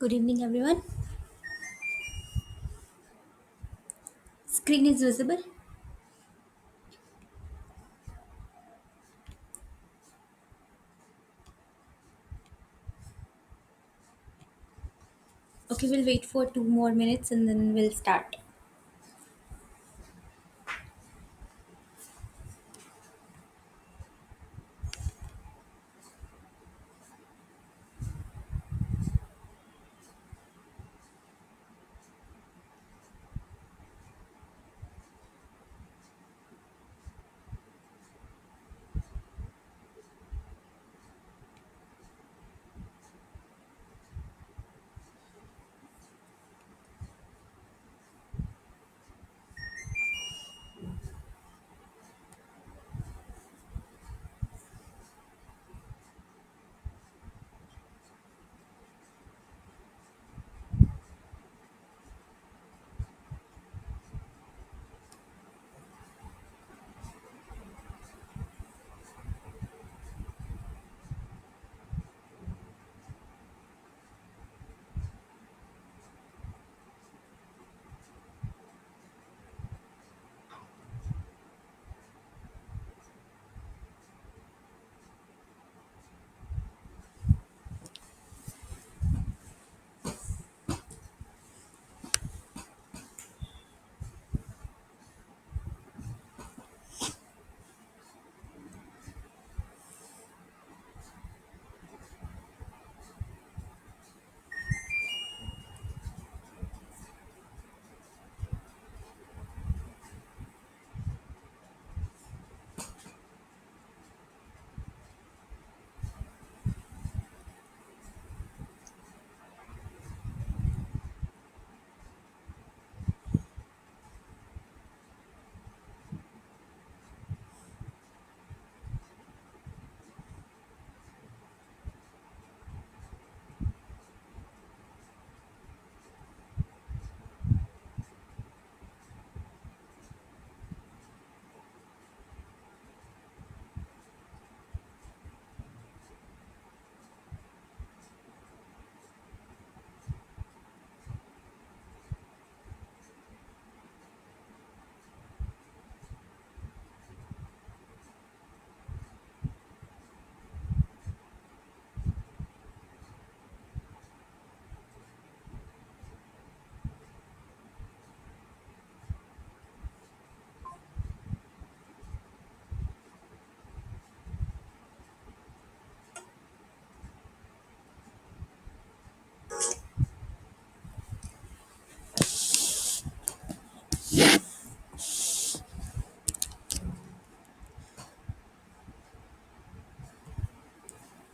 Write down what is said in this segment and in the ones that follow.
Good evening, everyone. Screen is visible. Okay, we'll wait for 2 more minutes and then we'll start.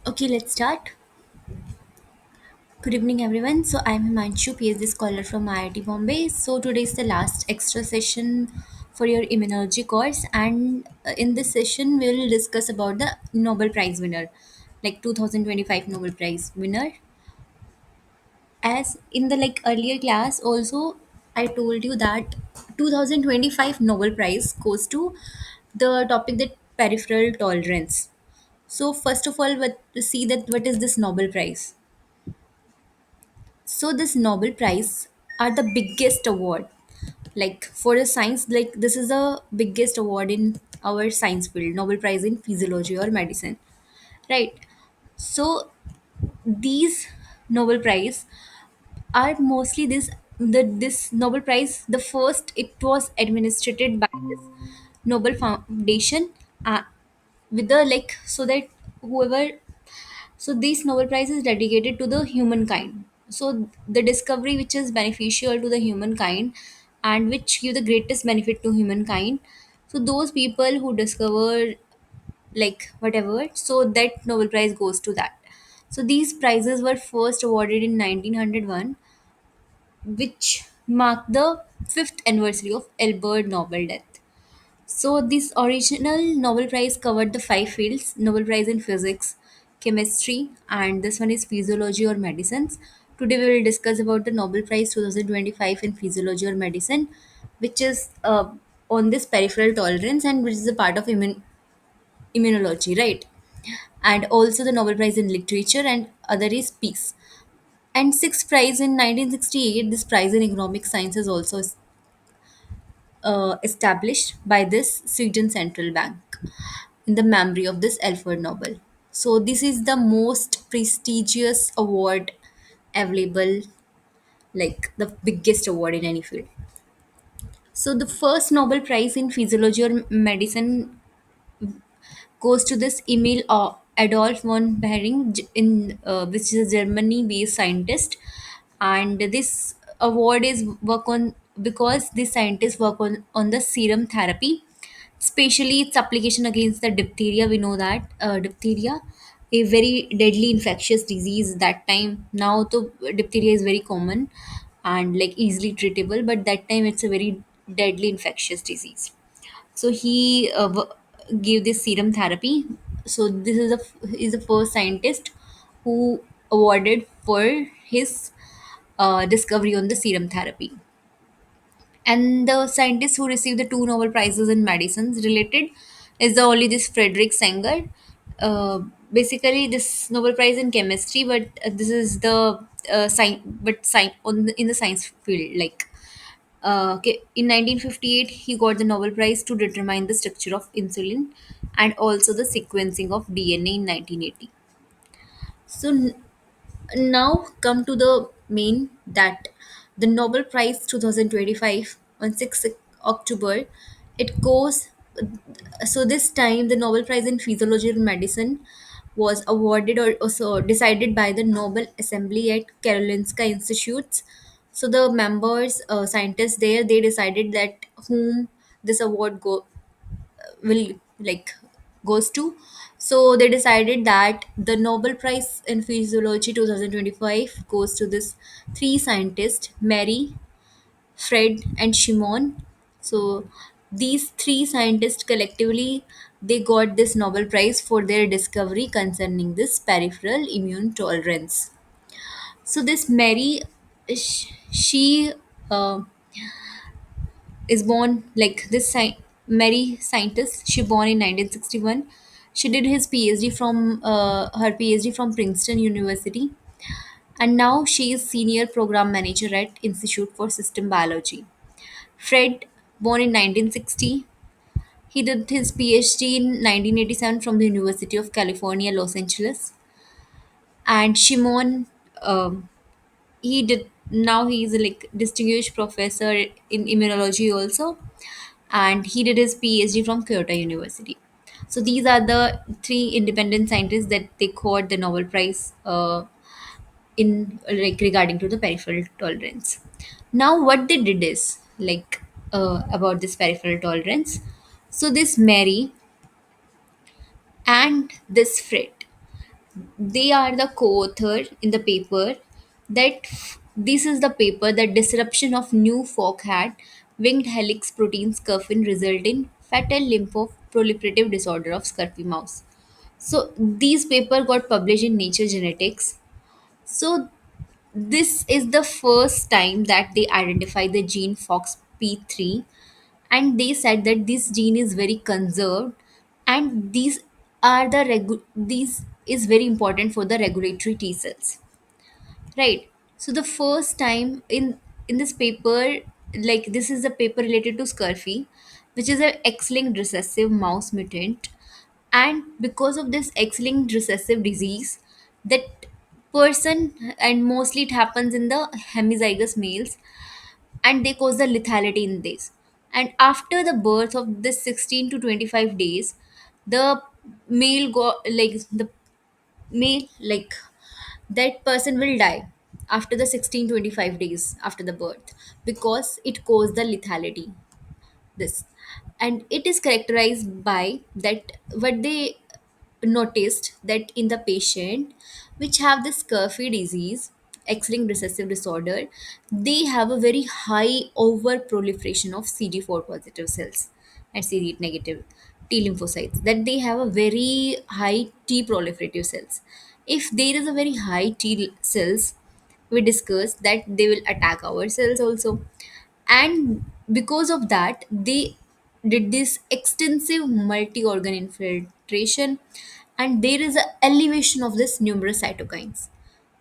Okay, let's start. Good evening, everyone. So, I'm Himanshu, PhD scholar from IIT Bombay. So, today is the last extra session for your immunology course, and in this session, we will discuss about the Nobel Prize winner, like 2025 Nobel Prize winner. As in the earlier class also, I told you that 2025 Nobel Prize goes to the topic that peripheral tolerance. So first of all, see that what is this Nobel Prize. So this Nobel Prize are the biggest award, like for a science, like this is the biggest award in our science field, Nobel Prize in physiology or medicine, right? So these Nobel Prize are mostly this Nobel Prize. The first it was administered by this Nobel Foundation, uh, with the so that whoever, so this Nobel Prize is dedicated to the humankind. So the discovery which is beneficial to the humankind and which give the greatest benefit to humankind. So those people who discover whatever, so that Nobel Prize goes to that. So these prizes were first awarded in 1901, which marked the fifth anniversary of Albert Nobel death. So this original Nobel Prize covered the five fields: Nobel Prize in Physics, Chemistry, and this one is Physiology or Medicines. Today we will discuss about the Nobel Prize 2025 in Physiology or Medicine, which is on this peripheral tolerance and which is a part of immunology, right? And also the Nobel Prize in Literature and other is Peace. And sixth prize in 1968, this prize in economic science is also established by this Sweden Central Bank in the memory of this Alfred Nobel. So this is the most prestigious award available, like the biggest award in any field. So the first Nobel Prize in Physiology or Medicine goes to this Emil Adolf von Behring, which is a Germany-based scientist, and this award is work on because this scientist work on the serum therapy, especially its application against the diphtheria. We know that diphtheria, a very deadly infectious disease that time. Now, the diphtheria is very common and like easily treatable, but that time it's a very deadly infectious disease. So he gave this serum therapy. So this is the first scientist who awarded for his discovery on the serum therapy. And the scientist who received the two Nobel prizes in medicines related is the only this Frederick Sanger. Uh, Basically, this Nobel Prize in chemistry, but this is the science, but science in the science field, like okay, in 1958, he got the Nobel Prize to determine the structure of insulin and also the sequencing of DNA in 1980. So now come to the main that the Nobel Prize 2025 on 6th October, it goes. So this time, the Nobel Prize in Physiology and Medicine was awarded or also decided by the Nobel Assembly at Karolinska Institutes. So the members, scientists there, they decided that whom this award will like goes to. So they decided that the Nobel Prize in Physiology 2025 goes to this three scientists, Mary, Fred, and Shimon. So these three scientists collectively they got this Nobel Prize for their discovery concerning this peripheral immune tolerance. So this Mary, she uh, is born like this Mary scientist. She born in 1961. She did her PhD from Princeton University, and now she is senior program manager at Institute for System Biology. Fred, born in 1960, he did his PhD in 1987 from the University of California, Los Angeles. And Shimon, he did now he is a like distinguished professor in immunology also, and he did his PhD from Kyoto University. So these are the three independent scientists that they got the Nobel Prize in like regarding to the peripheral tolerance. Now what they did is like about this peripheral tolerance. So this Mary and this Fred, they are the co-author in the paper that this is the paper that disruption of new fork hat winged helix protein scurfin result in fatal lymphoproliferative disorder of scurfy mouse. So these paper got published in Nature Genetics. So this is the first time that they identify the gene FOXP3, and they said that this gene is very conserved, and these is very important for the regulatory T cells, right? So the first time in this paper, like this is a paper related to scurvy, which is an X-linked recessive mouse mutant, and because of this X-linked recessive disease, that person, and mostly it happens in the hemizygous males, and they cause the lethality in this. And after the birth of this 16 to 25 days, the male go like the male like that person will die after the 16-25 days after the birth, because it caused the lethality this. And it is characterized by that what they noticed that in the patient which have this scurvy disease, X-linked recessive disorder, they have a very high over proliferation of CD4 positive cells and CD8 negative T lymphocytes, that they have a very high T proliferative cells. If there is a very high T cells, we discussed that they will attack our cells also. And because of that, they did this extensive multi-organ infiltration, and there is a elevation of this numerous cytokines.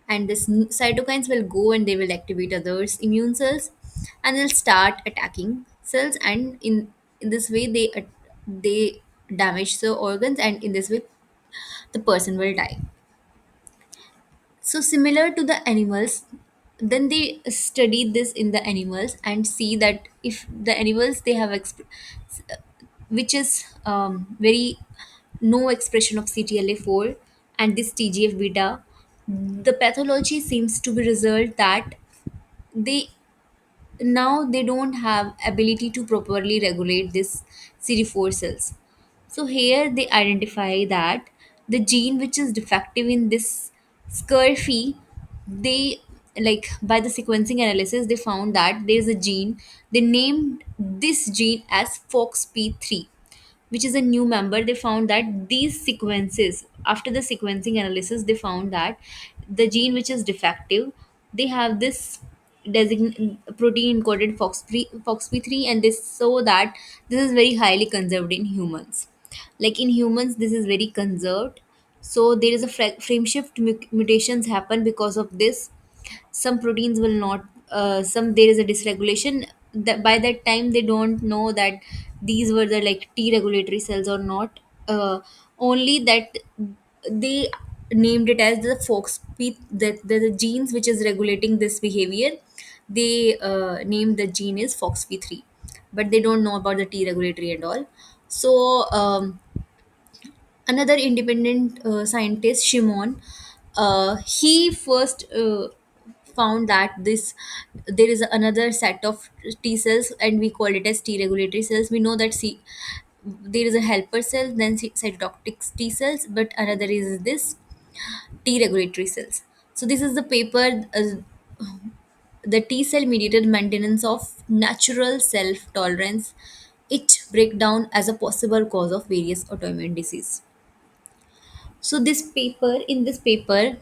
and this cytokines will go and they will activate others immune cells, and they'll start attacking cells, and in this way they damage the organs, and in this way the person will die. So similar to the animals, then they study this in the animals and see that if the animals they have which is very no expression of CTLA4 and this TGF beta, the pathology seems to be result that they now they don't have ability to properly regulate this CD4 cells. So here they identify that the gene which is defective in this scurfy, they like by the sequencing analysis they found that there is a gene. They named this gene as FOXP3, which is a new member. They found that these sequences, after the sequencing analysis, they found that the gene which is defective, they have this protein encoded FOXP3, and this so that this is very highly conserved in humans. Like in humans, this is very conserved. So there is a frame shift mutations happen because of this. Some proteins will not, some there is a dysregulation that by that time they don't know that these were the like T regulatory cells or not. Only that they named it as the FOXP, that the genes which is regulating this behavior, they named the gene is FOXP3, but they don't know about the T regulatory and all. So another independent scientist, Shimon, he first found that this there is another set of T cells, and we call it as T regulatory cells. We know that there is a helper cell, then cytotoxic T cells, but another is this T regulatory cells. So this is the paper, the T cell mediated maintenance of natural self tolerance, it breakdown as a possible cause of various autoimmune disease. So this paper, in this paper,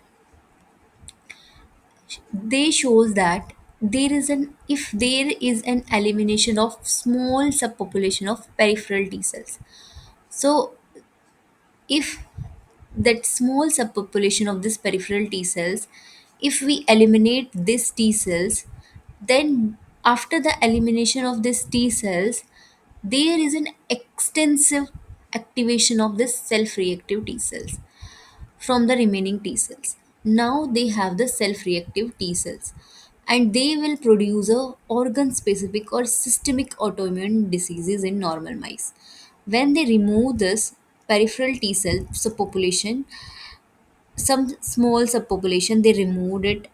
they shows that there is an if there is an elimination of small subpopulation of peripheral T cells. So if that small subpopulation of this peripheral T cells, if we eliminate these T cells, then after the elimination of these T cells, there is an extensive activation of this self-reactive T cells from the remaining T cells. Now they have the self-reactive T cells, and they will produce a organ-specific or systemic autoimmune diseases in normal mice. When they remove this peripheral T cell subpopulation, some small subpopulation, they removed it,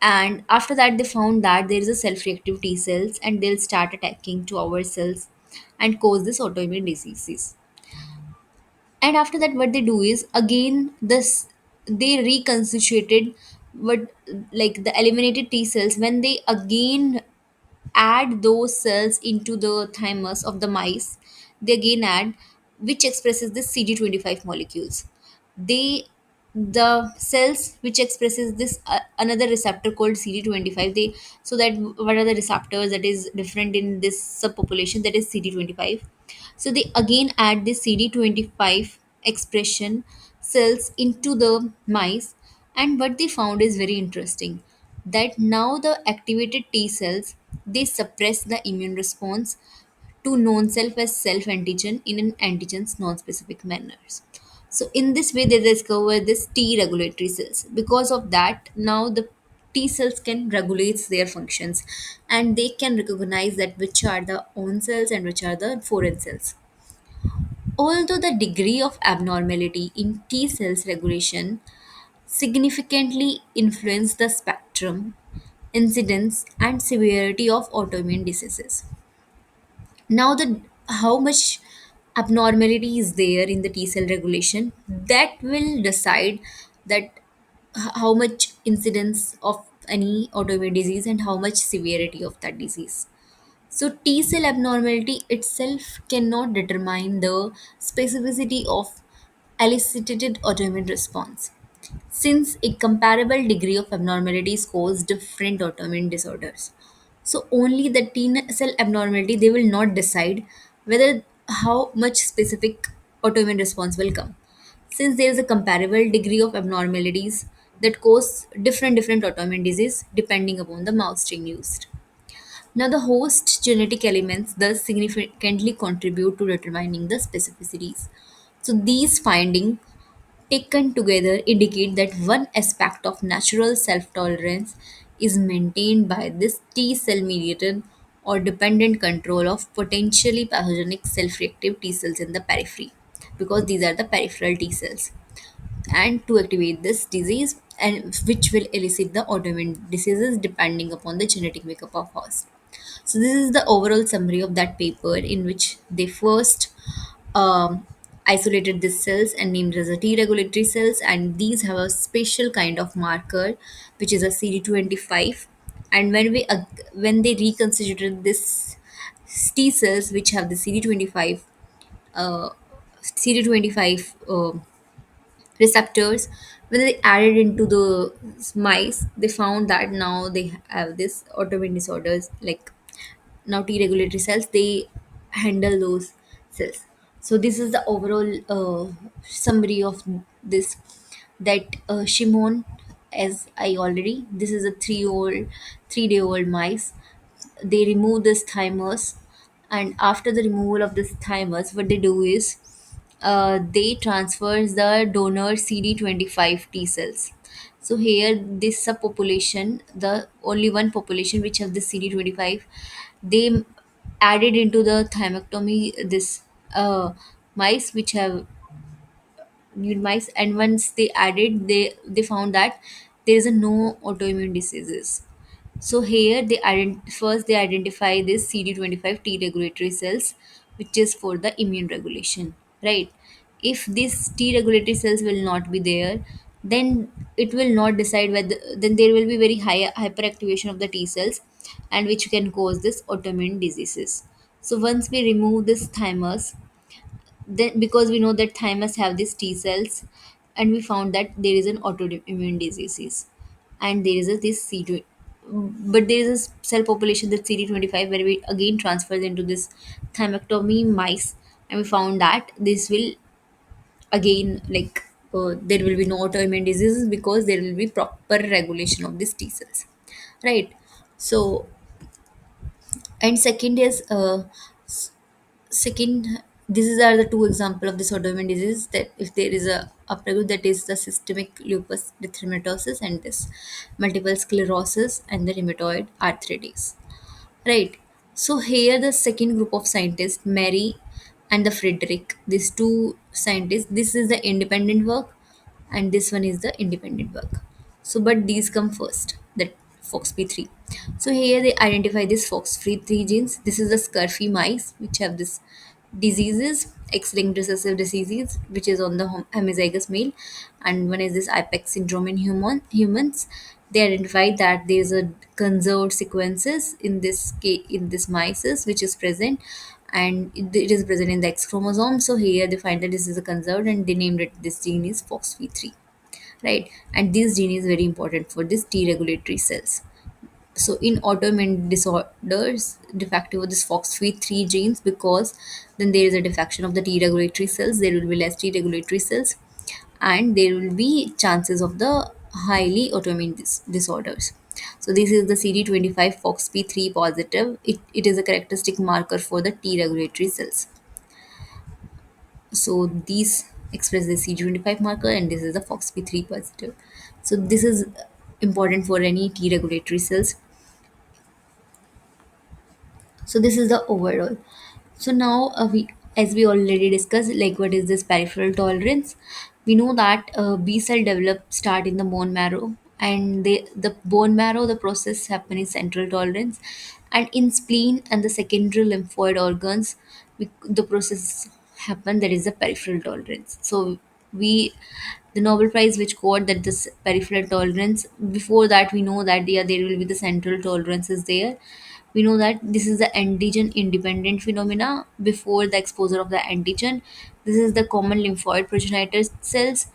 and after that they found that there is a self-reactive T cells, and they'll start attacking to our cells and cause this autoimmune diseases. And after that what they do is again this they reconstituted what, like the eliminated T cells, when they again add those cells into the thymus of the mice, they again add, which expresses the CD25 molecules. They the cells which expresses this another receptor called CD25, they, so that what are the receptors that is different in this subpopulation, that is CD25. So they again add this CD25 expression cells into the mice, and what they found is very interesting, that now the activated T cells, they suppress the immune response to known self as self antigen in an antigen's non-specific manners. So in this way they discover this T regulatory cells. Because of that, now the T cells can regulate their functions, and they can recognize that which are the own cells and which are the foreign cells. Although the degree of abnormality in T cells regulation significantly influence the spectrum, incidence, and severity of autoimmune diseases. Now, the how much abnormality is there in the T cell regulation, that will decide that how much incidence of any autoimmune disease and how much severity of that disease. So T cell abnormality itself cannot determine the specificity of elicited autoimmune response, since a comparable degree of abnormalities cause different autoimmune disorders. So only the T cell abnormality, they will not decide whether how much specific autoimmune response will come. Since there is a comparable degree of abnormalities, that cause different autoimmune disease depending upon the mouse strain used. Now, the host genetic elements thus significantly contribute to determining the specificities. So, these findings taken together indicate that one aspect of natural self tolerance is maintained by this T cell mediated or dependent control of potentially pathogenic self reactive T cells in the periphery, because these are the peripheral T cells, and to activate this disease, and which will elicit the autoimmune diseases depending upon the genetic makeup of host. So this is the overall summary of that paper, in which they first isolated these cells and named as a T regulatory cells, and these have a special kind of marker, which is a CD25. And when they reconstituted this T cells, which have the CD25 uh, CD25 receptors, when they added into the mice, they found that now they have this autoimmune disorders, like now T regulatory cells, they handle those cells. So this is the overall summary of this, that Shimon, as I already, this is a 3 day old mice. They remove this thymus, and after the removal of this thymus, what they do is they transfers the donor CD25 T cells. So here, this subpopulation, the only one population which have the CD25, they added into the thymectomy this mice which have nude mice, and once they added, they found that there is a no autoimmune diseases. So here first they identify this CD25 T regulatory cells, which is for the immune regulation, right? If these T regulatory cells will not be there, then it will not decide whether, then there will be very high hyperactivation of the T cells, and which can cause this autoimmune diseases. So once we remove this thymus, then because we know that thymus have these T cells, and we found that there is an autoimmune diseases, and there is a this C2, but there is a cell population, that CD25, where we again transferred into this thymectomy mice, and we found that this will again, like, there will be no autoimmune diseases because there will be proper regulation of these T cells, right? So, and second is second, these are the two example of this autoimmune disease, that if there is a upregulation, that is the systemic lupus erythematosus, and this multiple sclerosis, and the rheumatoid arthritis, right? So here the second group of scientists, Mary and the Frederick, these two scientists, this is the independent work, and this one is the independent work. So, but these come first, that FOXP3. So here they identify this FOXP3 genes. This is the scurfy mice which have this diseases, X-linked recessive diseases, which is on the homozygous male, and one is this IPEX syndrome in humans. They identified that there is a conserved sequences in in this mice which is present, and it is present in the X chromosome. So here they find that this is a conserved, and they named it, this gene is FOXP3, right? And this gene is very important for this T regulatory cells. So in autoimmune disorders, defective of this FOXP3 genes, because then there is a defection of the T regulatory cells, there will be less T regulatory cells, and there will be chances of the highly autoimmune disorders. So this is the CD25 FOXP3 positive. It is a characteristic marker for the T regulatory cells. So these express the CD25 marker, and this is the FOXP3 positive. So this is important for any T regulatory cells. So this is the overall. So now we, as we already discussed, like what is this peripheral tolerance? We know that B cell develop start in the bone marrow, and the bone marrow, the process happen in central tolerance, and in spleen and the secondary lymphoid organs, the process happen, that is the peripheral tolerance. So we, the Nobel Prize which got that this peripheral tolerance, before that we know that, yeah, there will be the central tolerance is there. We know that this is the antigen independent phenomena before the exposure of the antigen. This is the common lymphoid progenitor cells,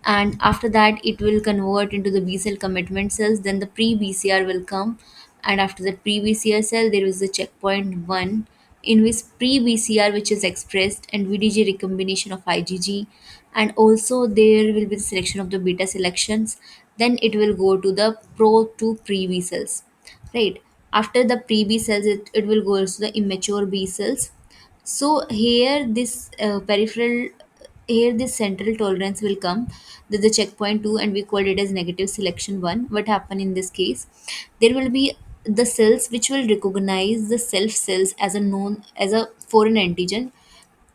and after that it will convert into the B cell commitment cells. Then the pre BCR will come, and after that pre BCR cell there is the checkpoint 1, in which pre BCR which is expressed, and VDG recombination of IgG, and also there will be the selection of the beta selections. then it will go to the pro to pre B cells, right? After the pre B cells, it will go to the immature B cells. So here this peripheral, here this central tolerance will come, the checkpoint 2, and we call it as negative selection 1. What happen in this case, there will be the cells which will recognize the self cells as a known, as a foreign antigen.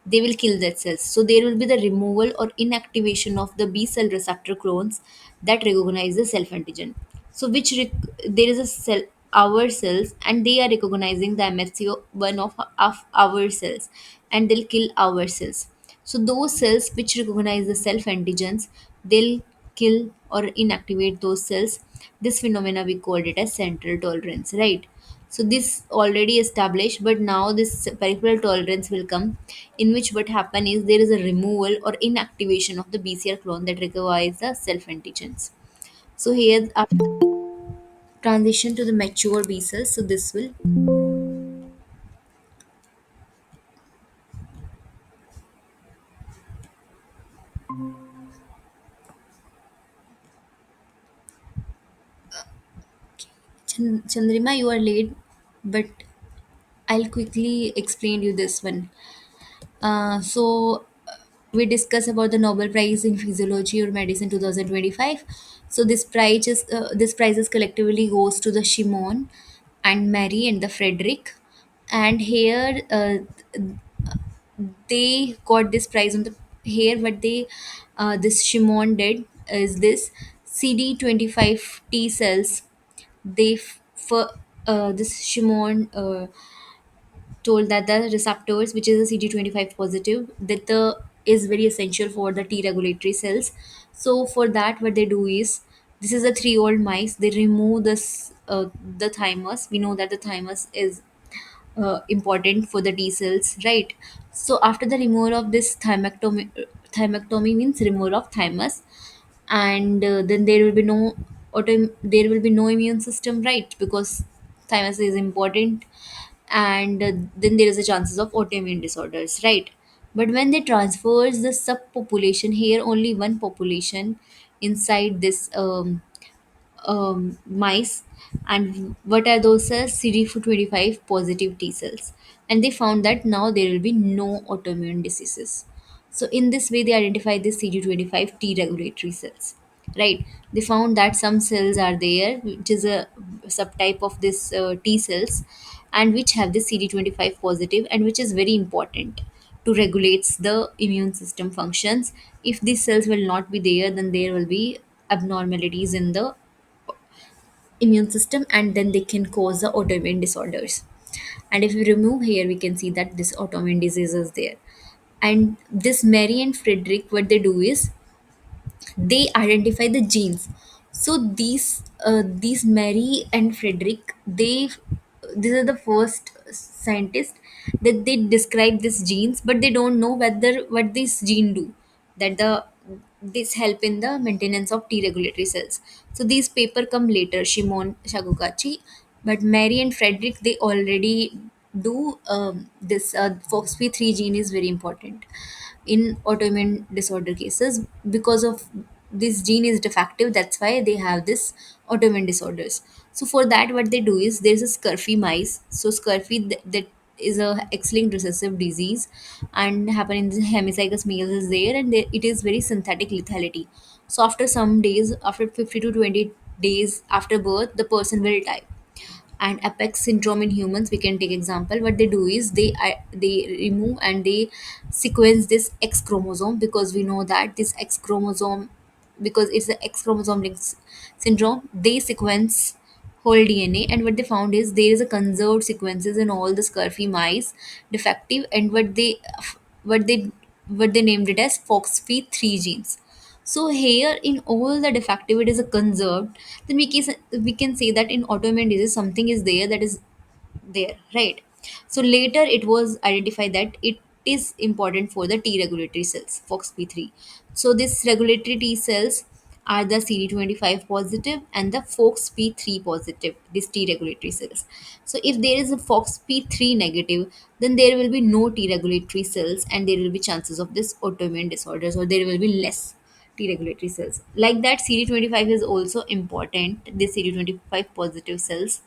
They will kill that cells. So there will be the removal or inactivation of the B cell receptor clones that recognize the self antigen. So there is a cell, our cells, and they are recognizing the MHC1 of our cells, and they'll kill our cells. So those cells which recognize the self antigens, they'll kill or inactivate those cells. This phenomena we called it as central tolerance, right? So this already established, but now this peripheral tolerance will come, in which what happen is there is a removal or inactivation of the BCR clone that requires the self antigens. So here after transition to the mature B cells, so this will Chandrima, you are late, but I'll quickly explain you this one. We discuss about the Nobel Prize in Physiology or Medicine 2025. So this prize is collectively goes to the Shimon and Mary and the Frederick, and here they got this prize on the here. What they this Shimon did is this CD25 T cells. For this Shimon told that the receptors, which is a CD25 positive, that the is very essential for the T regulatory cells. So for that, what they do is, this is a 3-year-old mice. They remove this the thymus. We know that the thymus is important for the T cells, right? So after the removal of this thymectomy means removal of thymus, and then there will be there will be no immune system, right? Because thymus is important, and then there is a chances of autoimmune disorders, right? But when they transfers the subpopulation, here only one population inside this mice, and what are those cells? CD25 positive T cells, and they found that now there will be no autoimmune diseases. So in this way, they identify the CD25 T regulatory cells, right? They found that some cells are there, which is a subtype of this T cells, and which have the CD25 positive, and which is very important to regulates the immune system functions. If these cells will not be there, then there will be abnormalities in the immune system, and then they can cause the autoimmune disorders. And if we remove here, we can see that this autoimmune disease is there. And this Mary and Frederick, what they do is they identify the genes. So these Mary and Frederick, these are the first scientists that they describe these genes, but they don't know whether what this gene do, that the this help in the maintenance of T regulatory cells. So these paper come later, Shimon Shagukachi, but Mary and Frederick, they already do this FOXP3 gene is very important in autoimmune disorder cases. Because of this gene is defective, that's why they have this autoimmune disorders. So for that, what they do is, there's a scurfy mice. So scurfy, that is a X-linked recessive disease, and happen in the hemizygous males is there, and it is very synthetic lethality. So after some days, after 50 to 20 days after birth, the person will die. And apex syndrome in humans, we can take example. What they do is, they remove and they sequence this X chromosome, because we know that this X chromosome, because it's the X chromosome linked syndrome, they sequence whole DNA, and what they found is there is a conserved sequences in all the scurfy mice defective, and what they what they named it as FOXP3 genes. So here, in all the defective, it is a conserved. Then we can say that in autoimmune disease, something is there that is there, right? So later it was identified that it is important for the T regulatory cells, FOXP3. So this regulatory T cells are the CD25 positive and the FOXP3 positive, these T regulatory cells. So if there is a FOXP3 negative, then there will be no T regulatory cells, and there will be chances of this autoimmune disorders, or there will be less T regulatory cells. Like that, CD25 is also important. The CD25 positive cells.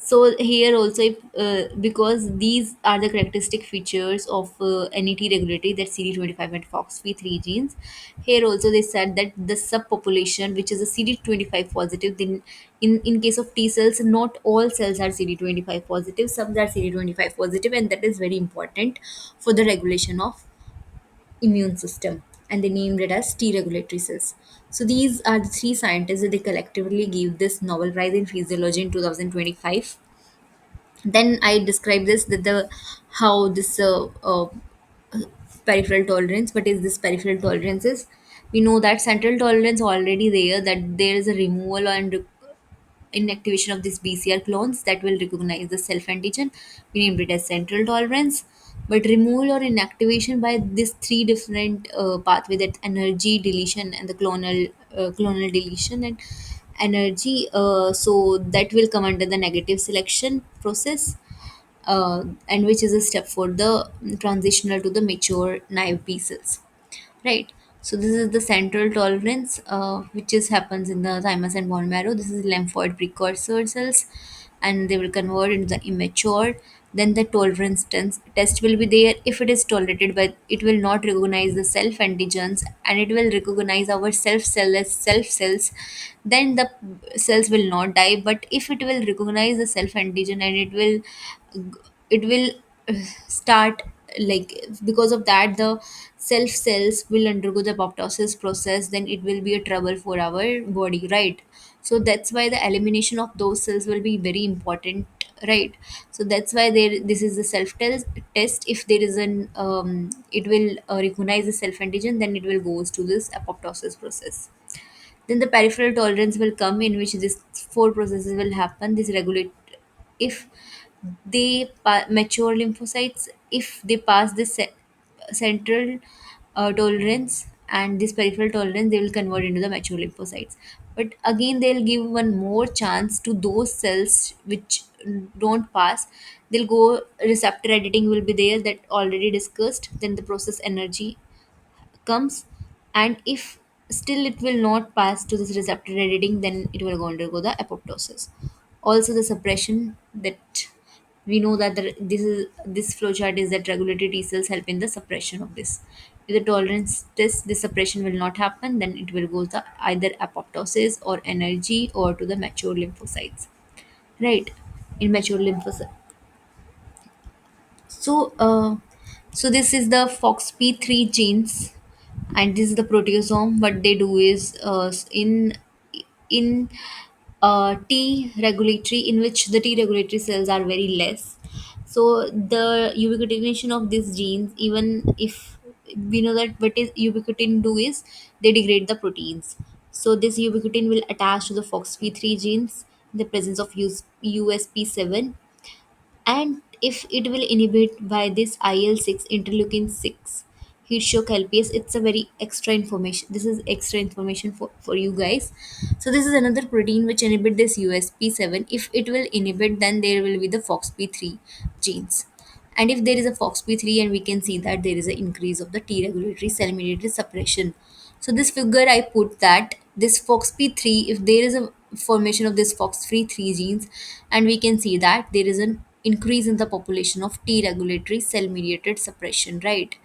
So here also, if, because these are the characteristic features of NET regulatory, that CD25 and FOXP3 genes. Here also they said that the subpopulation, which is a CD25 positive, then in case of T cells, not all cells are CD25 positive, some are CD25 positive, and that is very important for the regulation of immune system, and they named it as T regulatory cells. So these are the three scientists that they collectively gave this Nobel Prize in Physiology in 2025. Then I describe this that the how this peripheral tolerance. What is this peripheral tolerance? Is we know that central tolerance already there, that there is a removal and inactivation of these BCR clones that will recognize the self antigen. We named it as central tolerance. But removal or inactivation by these three different pathway, that energy deletion and the clonal deletion and energy, so that will come under the negative selection process, and which is a step for the transitional to the mature naive B cells, right? So this is the central tolerance, which is happens in the thymus and bone marrow. This is lymphoid precursor cells, and they will convert into the immature. Then the tolerance test will be there. If it is tolerated, but it will not recognize the self antigens, and it will recognize our self cell as self cells. Then the cells will not die. But if it will recognize the self antigen, and it will start, like, because of that the self cells will undergo the apoptosis process, then it will be a trouble for our body, right? So that's why the elimination of those cells will be very important, right? So that's why there this is the test. If there is an it will recognize the self antigen, then it will goes to this apoptosis process. Then the peripheral tolerance will come, in which this four processes will happen. This regulate, if they mature lymphocytes, if they pass this central tolerance and this peripheral tolerance, they will convert into the mature lymphocytes. But again, they'll give one more chance to those cells which don't pass. They'll go, receptor editing will be there, that already discussed. Then the process energy comes, and if still it will not pass to this receptor editing, then it will go undergo the apoptosis. Also the suppression, that we know that this flowchart is that regulatory T cells help in the suppression of this. If the tolerance test, the suppression will not happen, then it will go to either apoptosis or energy or to the mature lymphocytes, right? In mature lymphocytes. So, so this is the FOXP3 genes, and this is the proteasome. What they do is, in T regulatory, in which the T regulatory cells are very less. So the ubiquitination of these genes, even if we know that what is ubiquitin do is they degrade the proteins. So this ubiquitin will attach to the FOXP3 genes in the presence of USP7, and if it will inhibit by this IL-6 interleukin 6 heat shock LPS. It's a very extra information, this is extra information for you guys. So this is another protein which inhibit this USP7. If it will inhibit, then there will be the FOXP3 genes. And if there is a FOXP3, and we can see that there is an increase of the T regulatory cell mediated suppression. So this figure I put that this FOXP3, if there is a formation of this FOXP3 genes, and we can see that there is an increase in the population of T regulatory cell mediated suppression, right?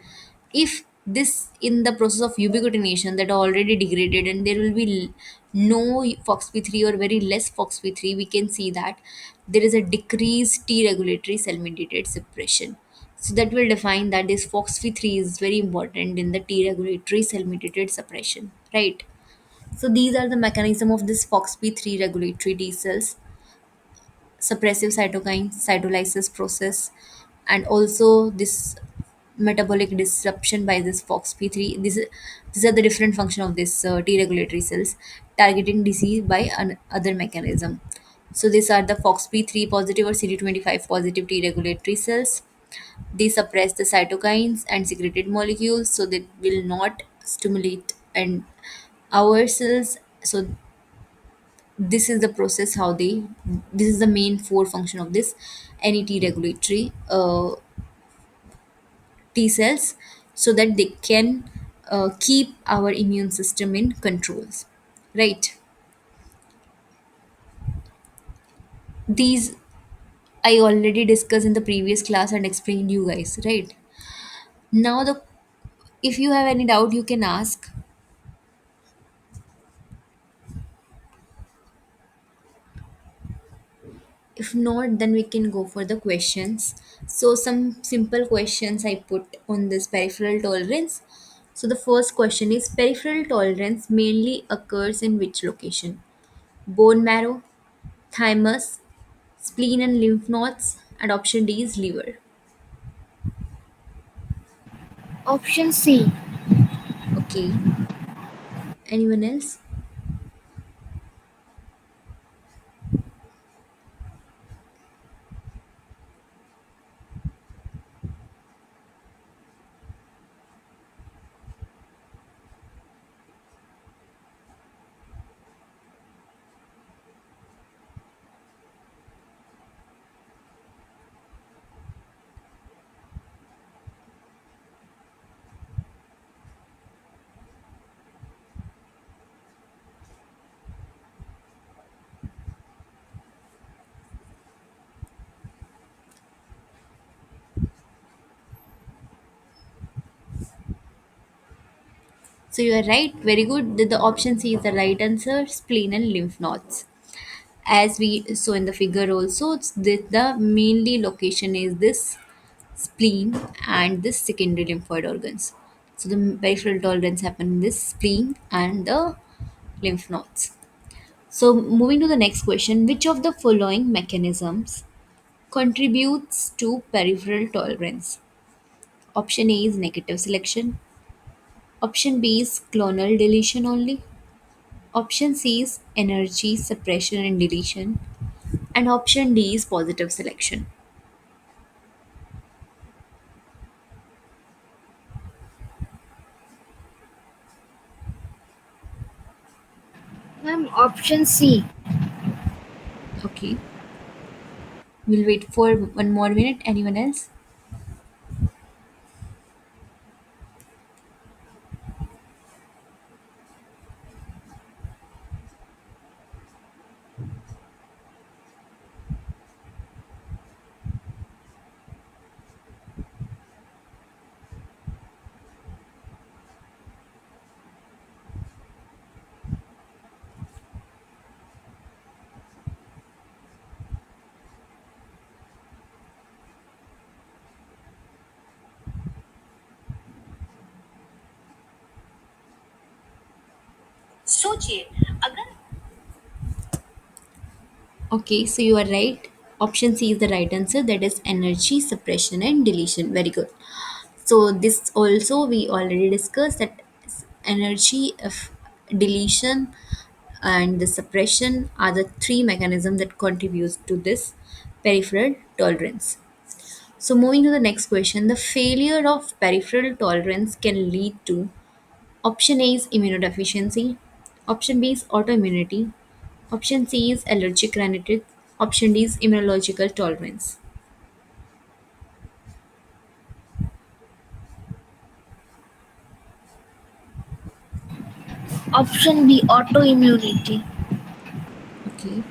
If this in the process of ubiquitination that are already degraded, and there will be no FOXP3 or very less FOXP3, we can see that there is a decreased T regulatory cell mediated suppression. So that will define that this FOXP3 is very important in the T regulatory cell mediated suppression, right? So these are the mechanism of this FOXP3 regulatory T cells, suppressive cytokine cytolysis process, and also this metabolic disruption by this FOXP3. These are the different function of this T regulatory cells, targeting disease by other mechanism. So these are the FOXP3 positive or CD25 positive T regulatory cells. They suppress the cytokines and secreted molecules, so they will not stimulate and our cells. So this is the process how they, this is the main four function of this NET regulatory T cells, so that they can keep our immune system in controls, right? These I already discussed in the previous class and explained you guys, right? Now the if you have any doubt you can ask. If not, then we can go for the questions. So, some simple questions I put on this peripheral tolerance. So, the first question is peripheral tolerance mainly occurs in which location? Bone marrow, thymus, spleen and lymph nodes, and option D is liver. Option C. Okay, anyone else? So, you are right, very good. The option C is the right answer, spleen and lymph nodes. As we saw in the figure also, the mainly location is this spleen and this secondary lymphoid organs. So the peripheral tolerance happen in this spleen and the lymph nodes. So moving to the next question, which of the following mechanisms contributes to peripheral tolerance? Option A is negative selection, option B is clonal deletion only, option C is energy suppression and deletion, and option D is positive selection. Ma'am, option C. Okay, we'll wait for one more minute. Anyone else? सोचिए अगर Okay, so you are right. Option C is the right answer. That is energy suppression and deletion. Very good. So this also we already discussed that energy of deletion and the suppression are the three mechanisms that contributes to this peripheral tolerance. So moving to the next question, the failure of peripheral tolerance can lead to option A is immunodeficiency, option B is autoimmunity, option C is allergic rhinitis, option D is immunological tolerance. option B autoimmunity. Okay.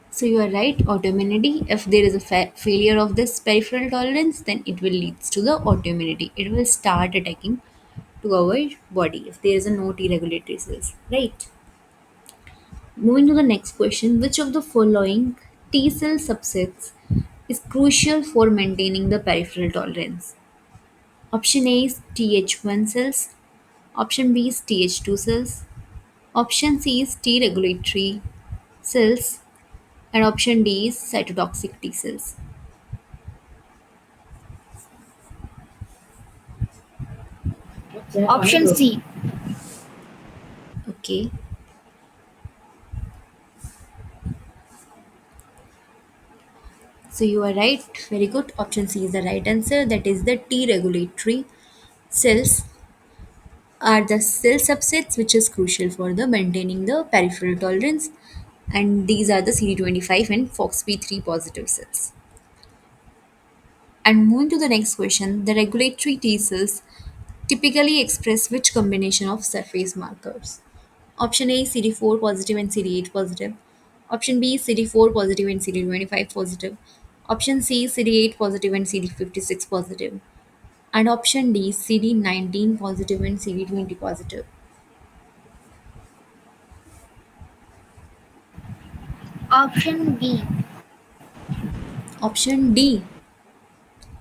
So you are right, autoimmunity. If there is a failure of this peripheral tolerance, then it will lead to the autoimmunity. It will start attacking to our body if there is a no T regulatory cells, right? Moving to the next question, which of the following T cell subsets is crucial for maintaining the peripheral tolerance? Option A is Th1 cells, option B is Th2 cells, option C is T regulatory cells, and option D is cytotoxic T cells. Option C. Okay, so you are right. Very good. Option C is the right answer. That is the T regulatory cells are the cell subsets which is crucial for the maintaining the peripheral tolerance, and these are the CD25 and FOXP3 positive cells. And moving to the next question, the regulatory T cells typically express which combination of surface markers? Option A CD4 positive and CD8 positive. Option B CD4 positive and CD25 positive. Option C CD8 positive and CD56 positive. And option D CD19 positive and CD20 positive. Option B. Option D.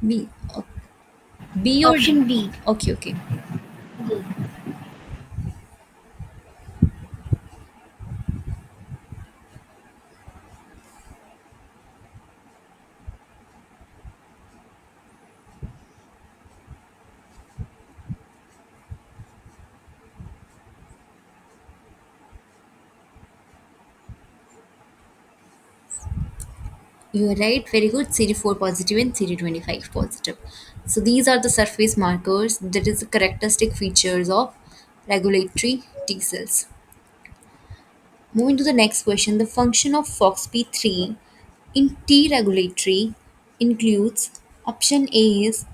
B. B or D? Option B. Okay, okay. D. You are right, very good. CD4 positive and CD25 positive. So these are the surface markers, that is the characteristic features of regulatory T cells. Moving to the next question, the function of FOXP3 in T regulatory includes option A is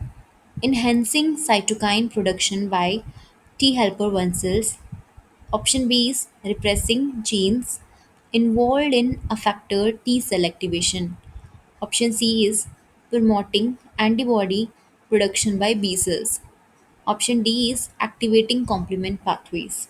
enhancing cytokine production by T helper 1 cells. Option B is repressing genes involved in effector T cell activation. Option C is promoting antibody production by B cells. Option D is activating complement pathways.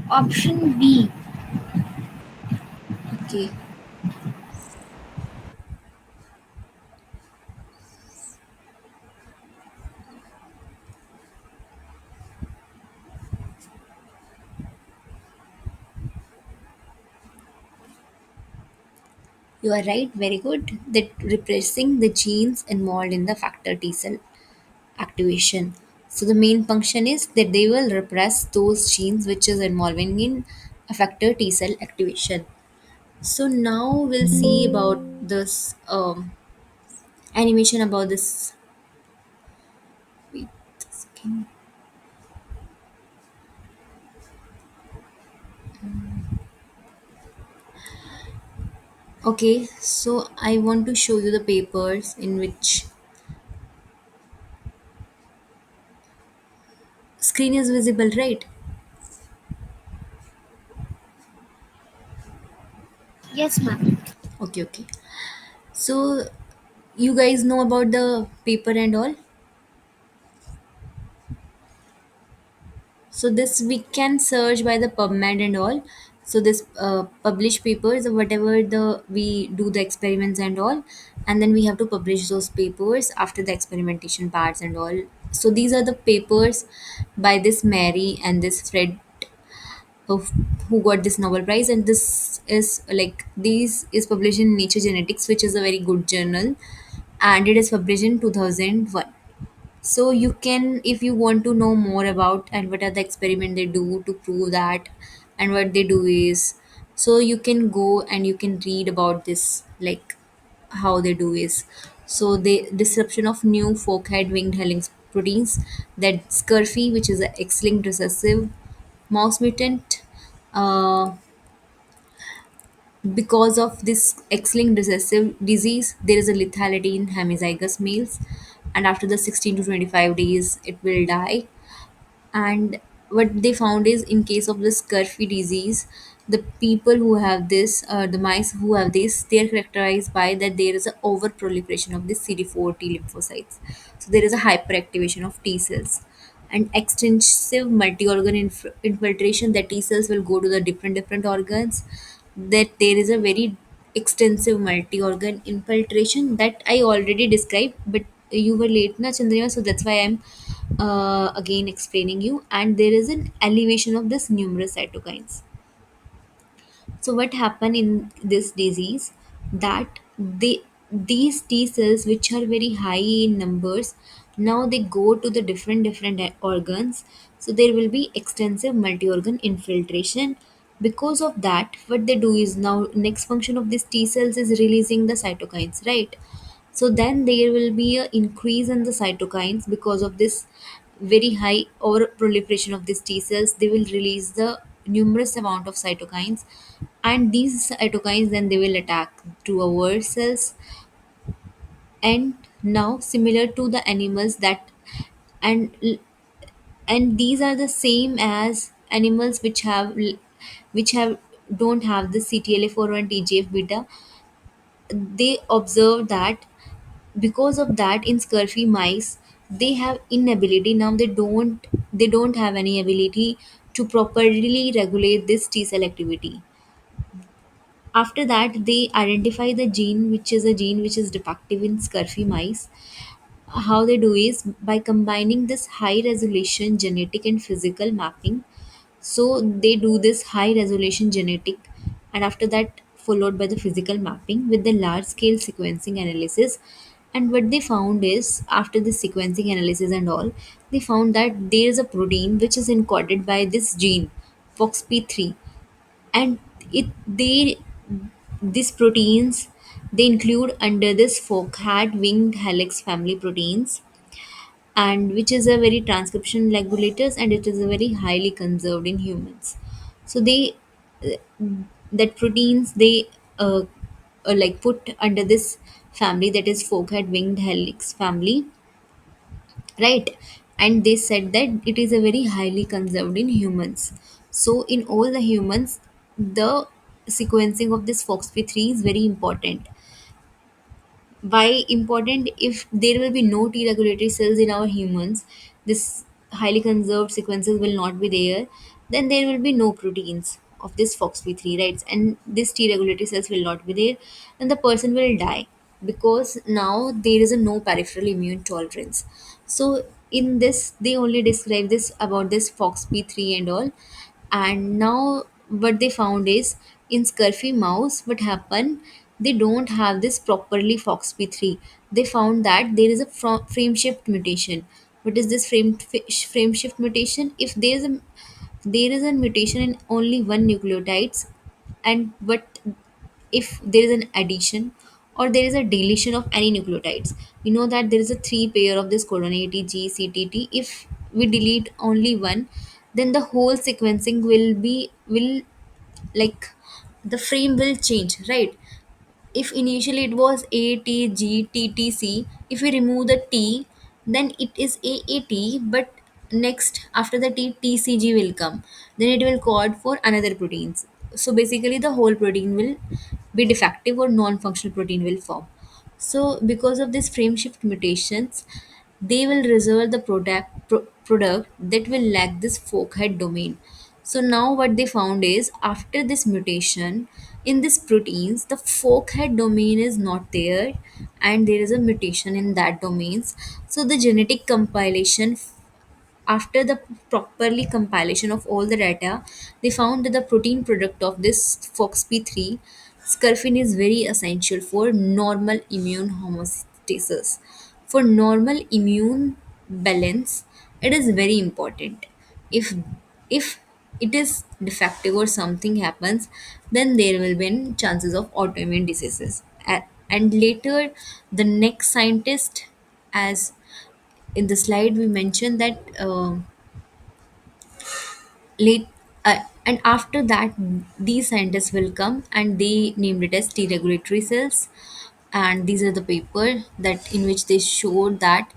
Option B. Okay, you are right, very good. That repressing the genes involved in the factor T cell activation. So the main function is that they will repress those genes which is involving in effector T cell activation. So now we'll see about this animation about this. Wait a second. Okay, so I want to show you the papers in which screen is visible, right? Yes, ma'am. Okay, okay. So you guys know about the paper and all. So this we can search by the PubMed and all. So this published papers or whatever the we do the experiments and all, and then we have to publish those papers after the experimentation parts and all. So these are the papers by this Mary and this Fred of who got this Nobel Prize, and this is like these is published in Nature Genetics, which is a very good journal, and it is published in 2001. So you can, if you want to know more about and what are the experiment they do to prove that, and what they do is, so you can go and you can read about this, like how they do is, so the disruption of new forkhead winged helix proteins, that scurfy, which is a X-linked recessive mouse mutant, uh, because of this X-linked recessive disease, there is a lethality in hemizygous males, and after the 16 to 25 days, it will die. And what they found is, in case of the scurfy disease, the people who have this, the mice who have this, they are characterized by that there is a over proliferation of the CD4 T lymphocytes. So there is a hyperactivation of T cells and extensive multi-organ infiltration, that T cells will go to the different organs, that there is a very extensive multi-organ infiltration that I already described, but you were late na Chandrima, so that's why I'm again explaining you. And there is an elevation of this numerous cytokines. So what happened in this disease, that these T cells which are very high in numbers, now they go to the different organs. So there will be extensive multi-organ infiltration. Because of that, what they do is, now next function of these T cells is releasing the cytokines, right? So then there will be a increase in the cytokines. Because of this very high over proliferation of these T cells, they will release the numerous amount of cytokines, and these cytokines then they will attack to our cells. And now similar to the animals that, and and these are the same as animals which have don't have the CTLA4 and TGF beta. They observe that because of that, in scurvy mice, they have inability, now they don't have any ability to properly regulate this T cell activity. After that, they identify the gene, which is a gene which is defective in scurvy mice. How they do is by combining this high resolution genetic and physical mapping. So they do this high resolution genetic, and after that followed by the physical mapping with the large scale sequencing analysis. And what they found is, after the sequencing analysis and all, they found that there is a protein which is encoded by this gene FOXP3. And it they these proteins, they include under this Fock-Hat winged helix family proteins, and which is a very transcription regulators, and it is a very highly conserved in humans. So they that proteins they like put under this family, that is Fock-Hat winged helix family, right? And they said that it is a very highly conserved in humans. So in all the humans, the sequencing of this FOXP3 is very important. Why important? If there will be no T regulatory cells in our humans, this highly conserved sequences will not be there, then there will be no proteins of this FOXP3, right? And this T regulatory cells will not be there, then the person will die, because now there is a no peripheral immune tolerance. So in this, they only describe this about this FOXP3 and all. And now what they found is, in scurvy mouse, what happened, they don't have this properly FOXP3. They found that there is a frame shift mutation. What is this frame shift mutation? If there is a mutation in only one nucleotides, and what if there is an addition or there is a deletion of any nucleotides? We know that there is a three pair of this codon AT, G, CTT. If we delete only one, then the whole sequencing will like the frame will change, right? If initially it was A T G T T C, if we remove the T, then it is AAT, but next after the TCG will come, then it will code for another proteins. So basically the whole protein will be defective or non-functional protein will form. So because of this frame shift mutations, they will reserve the product that will lack this fork head domain. So now what they found is, after this mutation in these proteins, the fork head domain is not there, and there is a mutation in that domains. So the genetic compilation, after the properly compilation of all the data, they found that the protein product of this FOXP3, scurfin, is very essential for normal immune homeostasis. For normal immune balance, it is very important. If it is defective or something happens, then there will be chances of autoimmune diseases. And later, the next scientist, as in the slide we mentioned that late and after that, these scientists will come and they named it as T regulatory cells. And these are the paper that in which they showed that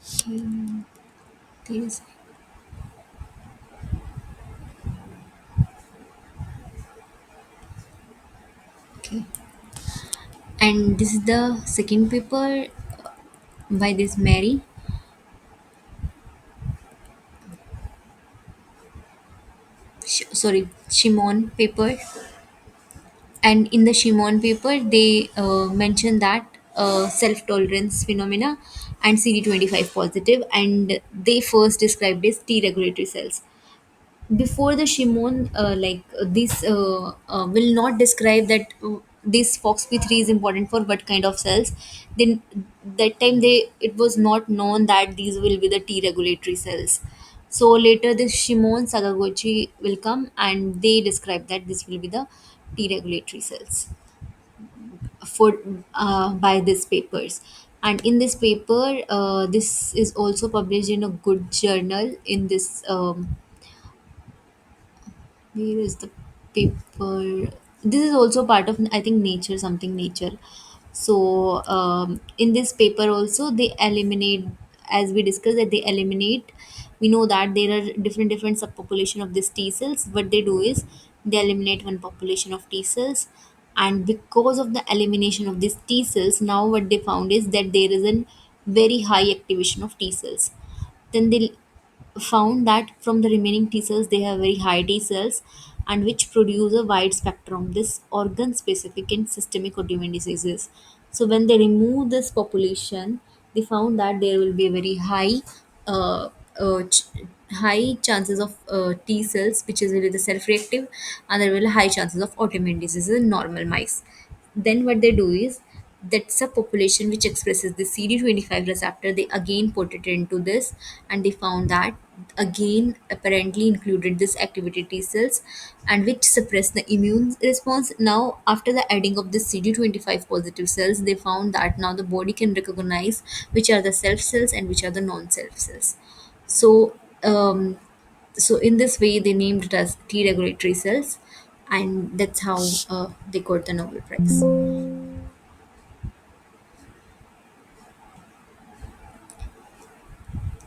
Okay, this. Okay, and this is the second paper by this Mary. Sorry, Shimon paper. And in the Shimon paper, they mention that self tolerance phenomena and CD25 positive, and they first described as T regulatory cells. Before the Shimon, this will not describe that this FOXP3 is important for what kind of cells. Then that time they it was not known that these will be the T regulatory cells. So later this Shimon Sakaguchi will come and they describe that this will be the T regulatory cells for by these papers. And in this paper, this is also published in a good journal in this where is the paper? This is also part of, I think, Nature, something Nature. So in this paper also they eliminate, as we discussed, that they eliminate. We know that there are different subpopulation of these T cells. What they do is they eliminate one population of T cells, and because of the elimination of these T cells, now what they found is that there is a very high activation of T cells. Then they found that from the remaining T cells, they have very high T cells and which produce a wide spectrum, this organ specific and systemic autoimmune diseases. So, when they remove this population, they found that there will be a very uh, uh, ch- high chances of T cells, which is really the self reactive, and there will be high chances of autoimmune diseases in normal mice. Then what they do is that's a population which expresses the CD25 receptor. They again put it into this, and they found that again apparently included this activity T cells, and which suppress the immune response. Now, after the adding of the CD25 positive cells, they found that now the body can recognize which are the self cells and which are the non-self cells. So, so in this way, they named it as T regulatory cells, and that's how they got the Nobel Prize.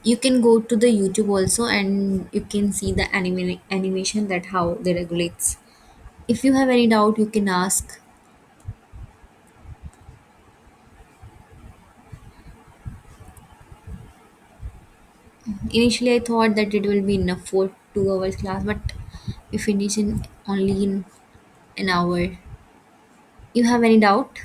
You can go to the YouTube also, and you can see the animation that how they regulates. If you have any doubt, you can ask. Initially, I thought that it will be enough for 2 hours class, but we finish in only in an hour. You have any doubt?